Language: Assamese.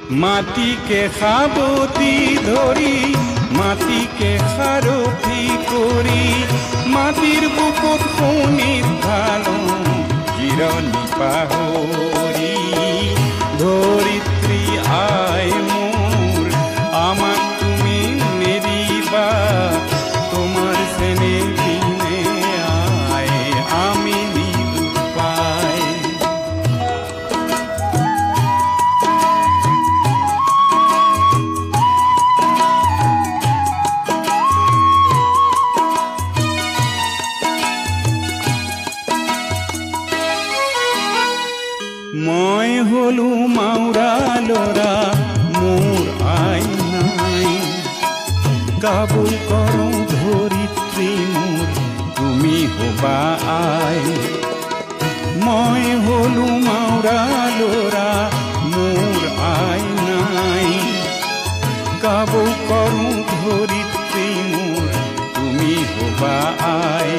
মাটিকে সাবতি ধৰি মাটিকে সাৰথি কৰি মাটিৰ বুকুত শোণিত ঢালো জিৰণি পাহৰি ধৰিত্ৰী আই মোৰ আমাক তুমি নেৰিবা তোমাৰ চেনে বিনে আই আমি নিৰুপায় মই হলো মাউৰা লৰা মোৰ আই নাই কাবুল কৰো ধৰিত্ৰী মোৰ তুমি হবা আই মই হলো মাউৰা লৰা মোৰ আই নাই কাবুল কৰো ধৰিত্ৰী মোৰ তুমি হবা আই